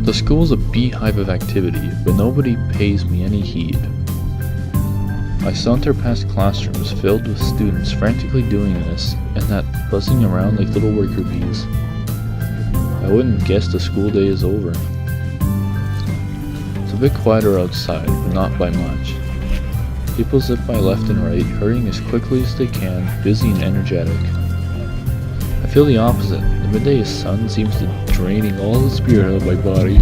The school is a beehive of activity, but nobody pays me any heed. I saunter past classrooms filled with students frantically doing this and that, buzzing around like little worker bees. I wouldn't guess the school day is over. It's a bit quieter outside, but not by much. People zip by left and right, hurrying as quickly as they can, busy and energetic. I feel the opposite. The midday sun seems to be draining all the spirit out of my body,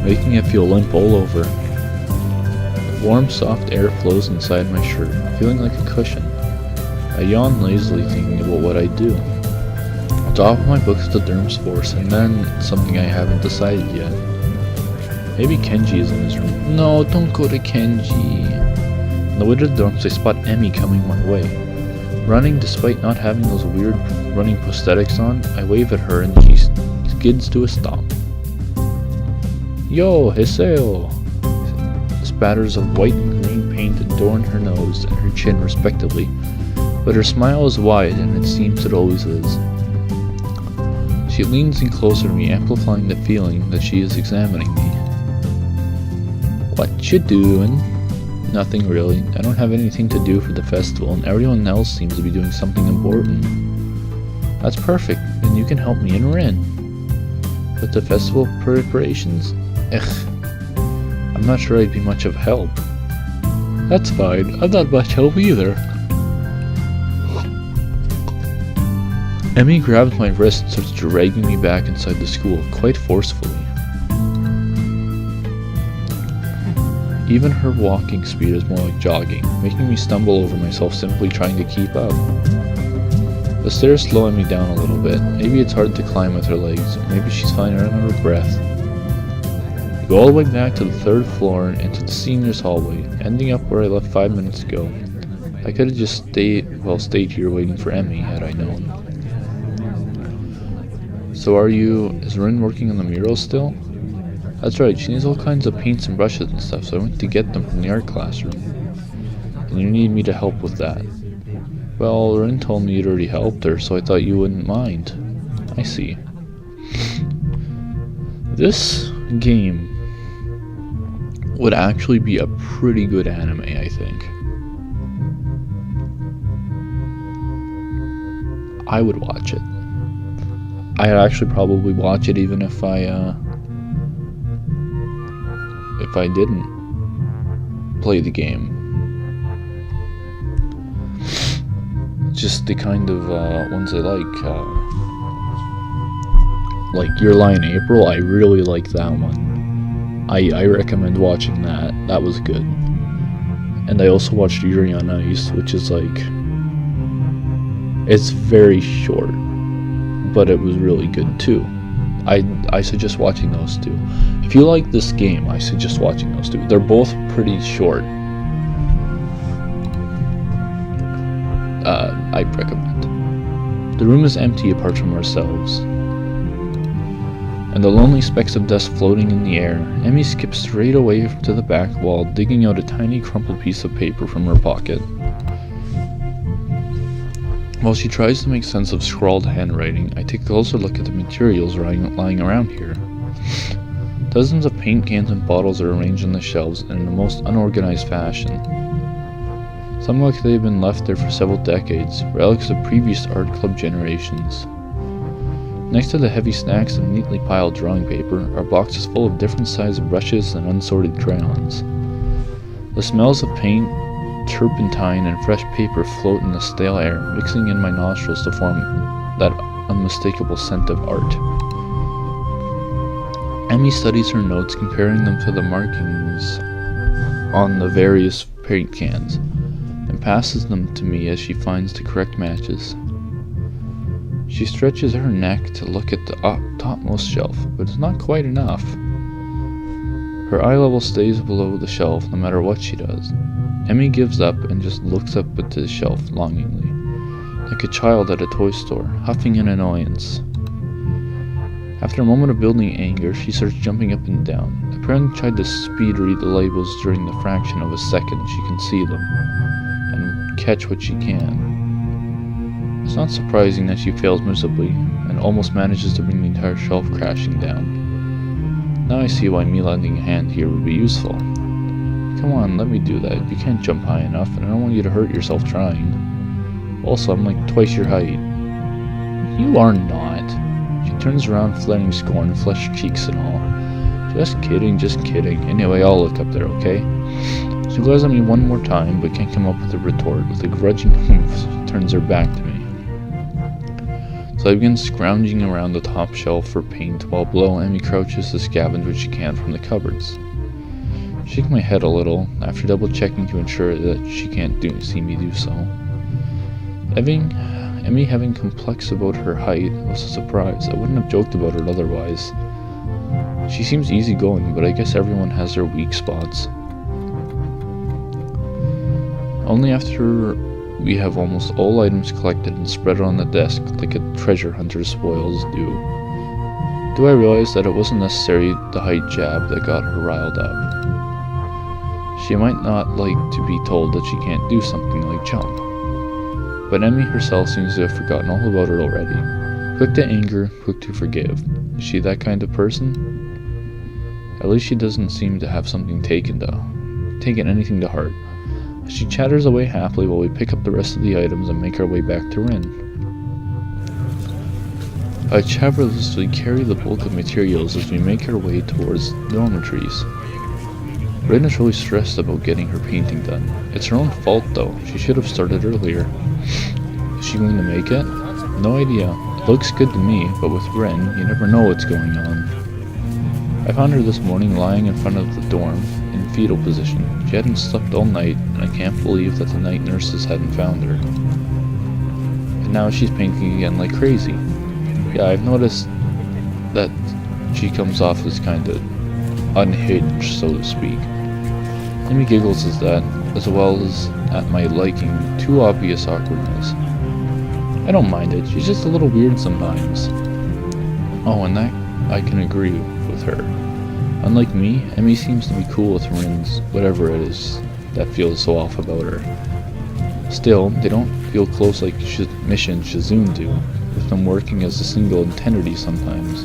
making it feel limp all over. Warm, soft air flows inside my shirt, feeling like a cushion. I yawn lazily, thinking about what I do. Top of my books to Derm's Force, and then something I haven't decided yet. Maybe Kenji is in his room. No, don't go to Kenji. In the winter dorms, I spot Emmy coming my way. Running despite not having those weird running prosthetics on, I wave at her and she skids to a stop. Yo, Hiseo! Spatters of white and green paint adorn her nose and her chin respectively, but her smile is wide and it seems it always is. She leans in closer to me, amplifying the feeling that she is examining me. What you doing? Nothing really. I don't have anything to do for the festival and everyone else seems to be doing something important. That's perfect, then you can help me and Rin. With the festival preparations? I'm not sure I'd be much of help. That's fine, I'm not much help either. Emmy grabs my wrist and starts dragging me back inside the school, quite forcefully. Even her walking speed is more like jogging, making me stumble over myself simply trying to keep up. The stairs slow me down a little bit. Maybe it's hard to climb with her legs, or maybe she's finding her out of breath. I go all the way back to the third floor and into the seniors hallway, ending up where I left 5 minutes ago. I could have just stayed here waiting for Emmy had I known. So is Rin working on the murals still? That's right, she needs all kinds of paints and brushes and stuff, so I went to get them from the art classroom. And you need me to help with that. Well, Rin told me you'd already helped her, so I thought you wouldn't mind. I see. This game would actually be a pretty good anime, I think. I would watch it. I'd actually probably watch it even if I didn't play the game. Just the kind of ones I like Your Lie in April. I really like that one. I recommend watching that. That was good. And I also watched Yuri on Ice, which is it's very short, but it was really good too. I suggest watching those two. If you like this game, I suggest watching those two. They're both pretty short. I recommend. The room is empty apart from ourselves, and the lonely specks of dust floating in the air. Emmy skips straight away to the back wall, digging out a tiny crumpled piece of paper from her pocket. While she tries to make sense of scrawled handwriting, I take a closer look at the materials lying around here. Dozens of paint cans and bottles are arranged on the shelves in the most unorganized fashion. Some look like they've been left there for several decades, relics of previous art club generations. Next to the heavy stacks of neatly piled drawing paper are boxes full of different sized brushes and unsorted crayons. The smells of paint, turpentine, and fresh paper float in the stale air, mixing in my nostrils to form that unmistakable scent of art. Emmy studies her notes, comparing them to the markings on the various paint cans, and passes them to me as she finds the correct matches. She stretches her neck to look at the topmost shelf, but it's not quite enough. Her eye level stays below the shelf no matter what she does. Emmy gives up and just looks up at the shelf longingly, like a child at a toy store, huffing in annoyance. After a moment of building anger, she starts jumping up and down. Apparently tried to speed read the labels during the fraction of a second she can see them, and catch what she can. It's not surprising that she fails miserably and almost manages to bring the entire shelf crashing down. Now I see why me lending a hand here would be useful. Come on, let me do that. You can't jump high enough, and I don't want you to hurt yourself trying. Also, I'm like twice your height. You are not. She turns around, flaring scorn, flushed cheeks and all. Just kidding, just kidding. Anyway, I'll look up there, okay? She glares at me one more time, but can't come up with a retort. With a grudging hoof, she turns her back to me. So I begin scrounging around the top shelf for paint, while below Emmy crouches to scavenge what she can from the cupboards. I shake my head a little, after double checking to ensure that she can't see me do so. Emmy having complex about her height was a surprise. I wouldn't have joked about it otherwise. She seems easygoing, but I guess everyone has their weak spots. Only after we have almost all items collected and spread on the desk like a treasure hunter's spoils do I realize that it wasn't necessarily the height jab that got her riled up. She might not like to be told that she can't do something like jump. But Emmy herself seems to have forgotten all about it already. Quick to anger, quick to forgive. Is she that kind of person? At least she doesn't seem to have something taken anything to heart. She chatters away happily while we pick up the rest of the items and make our way back to Rin. I travelously carry the bulk of materials as we make our way towards dormitories. Rin is really stressed about getting her painting done. It's her own fault though, she should have started earlier. Is she going to make it? No idea. It looks good to me, but with Rin, you never know what's going on. I found her this morning lying in front of the dorm, in fetal position. She hadn't slept all night, and I can't believe that the night nurses hadn't found her. And now she's painting again like crazy. Yeah, I've noticed that she comes off as kind of unhinged, so to speak. Emmy giggles at that, as well as at my liking too obvious awkwardness. I don't mind it, she's just a little weird sometimes. Oh, and that I can agree with her. Unlike me, Emmy seems to be cool with Rin's whatever it is that feels so off about her. Still, they don't feel close like Misha and Shizune do, with them working as a single entity sometimes.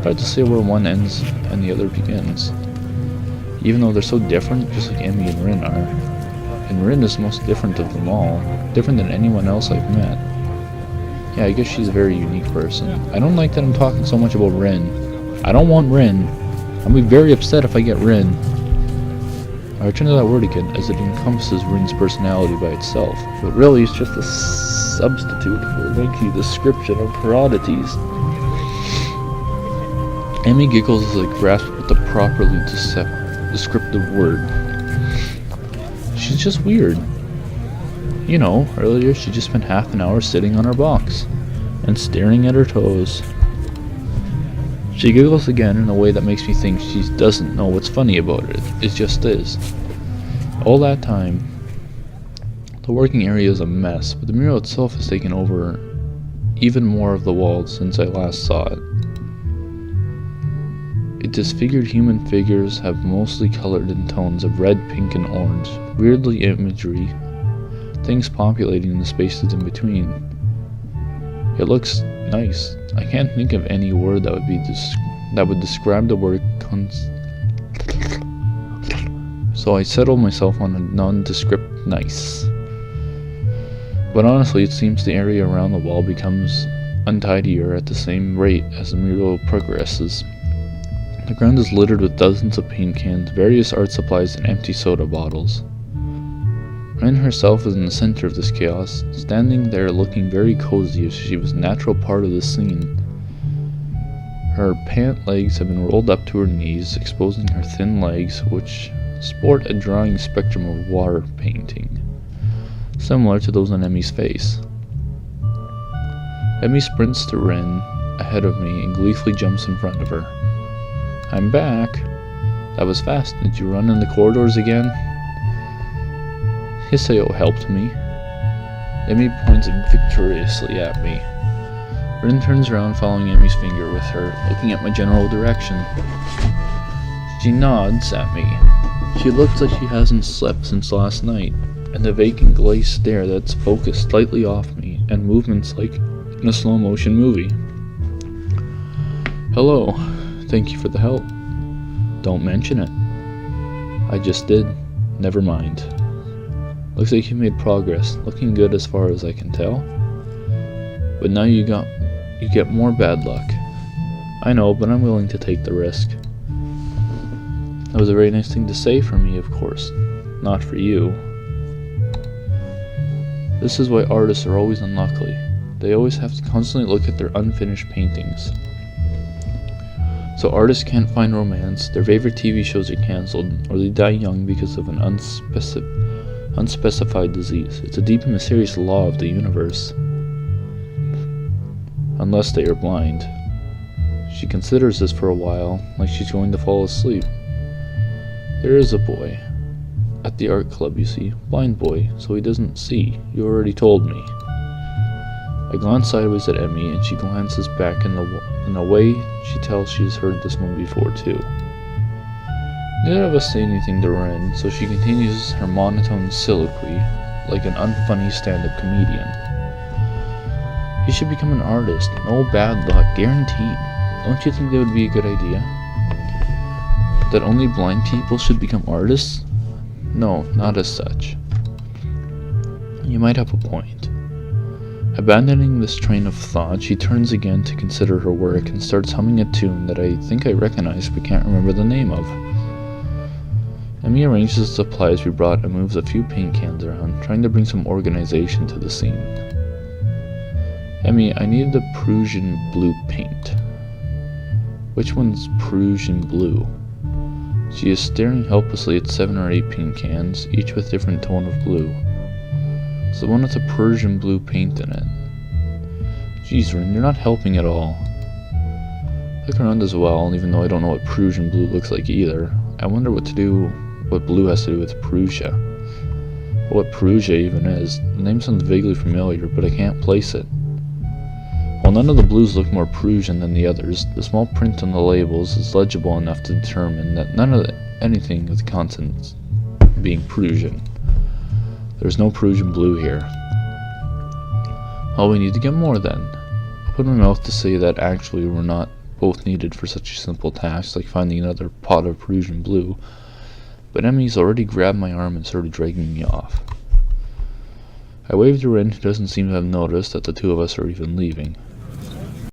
Hard to say where one ends and the other begins. Even though they're so different, just like Emmy and Rin are. And Rin is the most different of them all, different than anyone else I've met. Yeah, I guess she's a very unique person. I don't like that I'm talking so much about Rin. I don't want Rin. I'll be very upset if I get Rin. I return to that word again, as it encompasses Rin's personality by itself, but really it's just a substitute for a lengthy description of her oddities. Emmy giggles as I grasp with the properly descriptive word. She's just weird. You know, earlier she just spent half an hour sitting on her box and staring at her toes. She giggles again in a way that makes me think she doesn't know what's funny about it. It just is. All that time, the working area is a mess, but the mural itself has taken over even more of the walls since I last saw it. Its disfigured human figures have mostly colored in tones of red, pink, and orange, weirdly imagery, things populating the spaces in between. It looks nice. I can't think of any word that would describe the word so I settled myself on a nondescript nice. But honestly, it seems the area around the wall becomes untidier at the same rate as the mural progresses. The ground is littered with dozens of paint cans, various art supplies, and empty soda bottles. Rin herself is in the center of this chaos, standing there looking very cozy as if she was a natural part of the scene. Her pant legs have been rolled up to her knees, exposing her thin legs, which sport a drawing spectrum of water painting, similar to those on Emmy's face. Emmy sprints to Rin ahead of me and gleefully jumps in front of her. I'm back. That was fast. Did you run in the corridors again? Hiseo helped me. Emmy points victoriously at me. Rin turns around, following Emmy's finger with her, looking at my general direction. She nods at me. She looks like she hasn't slept since last night, and the vacant glazed stare that's focused slightly off me and movements like in a slow motion movie. Hello, thank you for the help. Don't mention it. I just did. Never mind. Looks like you made progress, looking good as far as I can tell. But now you get more bad luck. I know, but I'm willing to take the risk. That was a very nice thing to say for me, of course. Not for you. This is why artists are always unlucky. They always have to constantly look at their unfinished paintings. So artists can't find romance, their favorite TV shows are cancelled, or they die young because of an unspecified disease. It's a deep and mysterious law of the universe. Unless they are blind. She considers this for a while, like she's going to fall asleep. There is a boy. At the art club, you see. Blind boy, so he doesn't see. You already told me. I glance sideways at Emmy, and she glances back in a way she tells she has heard this one before, too. Neither of us say anything to Ren, so she continues her monotone soliloquy like an unfunny stand-up comedian. He should become an artist. No bad luck, guaranteed. Don't you think that would be a good idea? That only blind people should become artists? No, not as such. You might have a point. Abandoning this train of thought, she turns again to consider her work and starts humming a tune that I think I recognize but can't remember the name of. Emmy arranges the supplies we brought and moves a few paint cans around, trying to bring some organization to the scene. Emmy, I need the Prussian blue paint. Which one's Prussian blue? She is staring helplessly at 7 or 8 paint cans, each with different tone of blue. It's the one with the Persian blue paint in it. Jeez, Rin, you're not helping at all. Look around as well, even though I don't know what Prussian blue looks like either. I wonder what blue has to do with Prussia. Or what Prussia even is. The name sounds vaguely familiar, but I can't place it. While none of the blues look more Prussian than the others, the small print on the labels is legible enough to determine that anything with consonants being Prussian. There's no Prussian blue here. Well, we need to get more then. I opened my mouth to say that actually we're not both needed for such a simple task like finding another pot of Prussian blue, but Emmy's already grabbed my arm and started dragging me off. I waved her in, who doesn't seem to have noticed that the two of us are even leaving.